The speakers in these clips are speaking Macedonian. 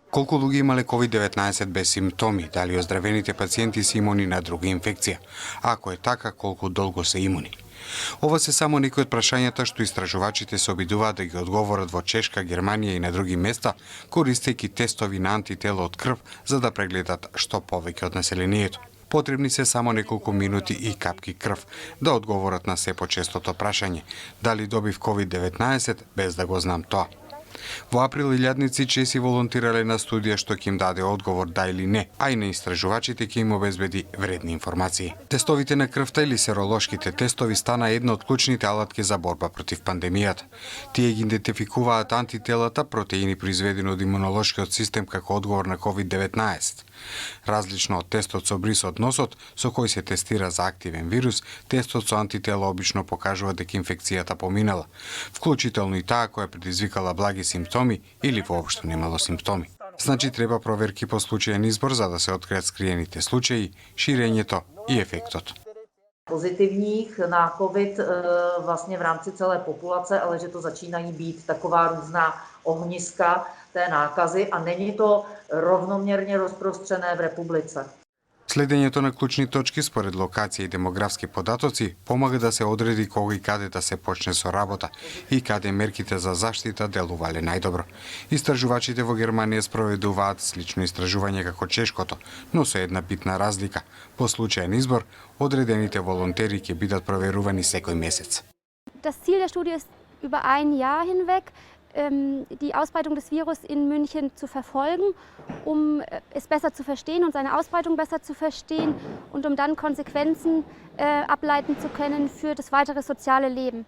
Колку луѓе имале COVID-19 без симптоми, дали оздравените пациенти се имуни на друга инфекција? Ако е така, колку долго се имуни? Ова се само некои од прашањата што истражувачите се обидуваат да ги одговорат во Чешка, Германија и на други места, користејќи тестови на антитело од крв за да прегледат што повеќе од населението. Потребни се само неколку минути и капки крв да одговорат на се почестото прашање дали добив COVID-19 без да го знам тоа. Во април илјадници чеси волонтирале на студија што ќе им даде одговор да или не, а и на истражувачите ќе им обезбеди вредни информации. Тестовите на крвта или серолошките тестови стана една од клучните алатки за борба против пандемијата. Тие ги идентификуваат антителата, протеини произведени од имунолошкиот систем како одговор на COVID-19. Различно од тестот со брис од носот, со кој се тестира за активен вирус, тестот со антитело обично покажува дека инфекцијата поминала, вклучително и таа која предизвикала благи симптоми или воопшто немало симптоми. Значи треба проверки по случаен избор за да се откријат скриените случаи, ширењето и ефектот. Pozitivních na COVID vlastně v rámci celé populace, ale že to začínají být taková různá ohniska té nákazy a není to rovnoměrně rozprostřené v republice. Следењето на клучни точки според локација и демографски податоци помага да се одреди кога и каде да се почне со работа и каде мерките за заштита делувале најдобро. Истражувачите во Германија спроведуваат слично истражување како чешкото, но со една битна разлика. По случаен избор, одредените волонтери ќе бидат проверувани секој месец. Das Ziel der Studie ist, über ein Jahr hinweg die Ausbreitung des Virus in München zu verfolgen, um es besser zu verstehen und seine Ausbreitung besser zu verstehen und um dann Konsequenzen ableiten zu können für das weitere soziale Leben.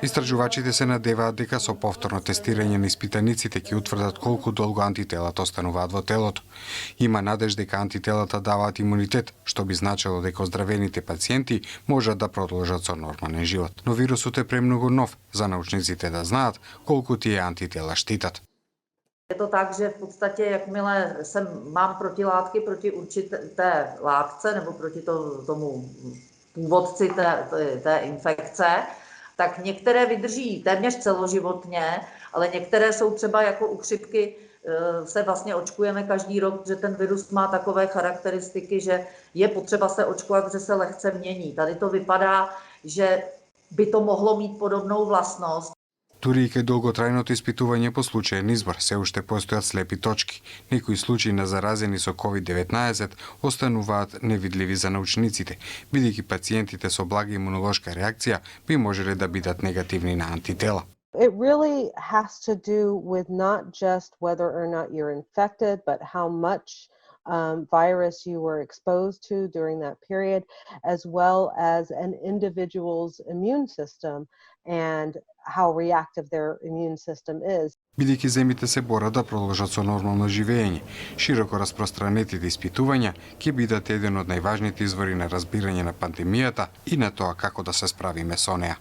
Истражувачите се надеваат дека со повторно тестирање на испитаниците ќе утврдат колку долго антителата остануваат во телото. Има надеж дека антителата даваат имунитет, што би значило дека оздравените пациенти можат да продолжат со нормален живот. Но вирусот е премногу нов за научниците да знаат колку тие антитела штитат. Je to tak, že v podstatě, jakmile mám protilátky proti určité látce nebo proti tomu původci té infekce, tak některé vydrží téměř celoživotně, ale některé jsou třeba jako u chřipky, se vlastně očkujeme každý rok, že ten virus má takové charakteristiky, že je potřeba se očkovat, že se lehce mění. Tady to vypadá, že by to mohlo mít podobnou vlastnost. Дури и кај долготрајното испитување по случаен избор се уште постојат слепи точки. Некои случаи на заразени со COVID-19 остануваат невидливи за научниците, бидејќи пациентите со блага имунолошка реакција би можеле да бидат негативни на антитела. It really has to do with not just whether or not you're infected, but how much virus you were exposed to during that period, as well as an individual's immune system and how reactive their immune system is. Бидејќи земите се борат да продолжат со нормално живење, широко распространетите испитувања ќе бидат еден од најважните извори на разбирање на пандемијата и на тоа како да се справиме со неа.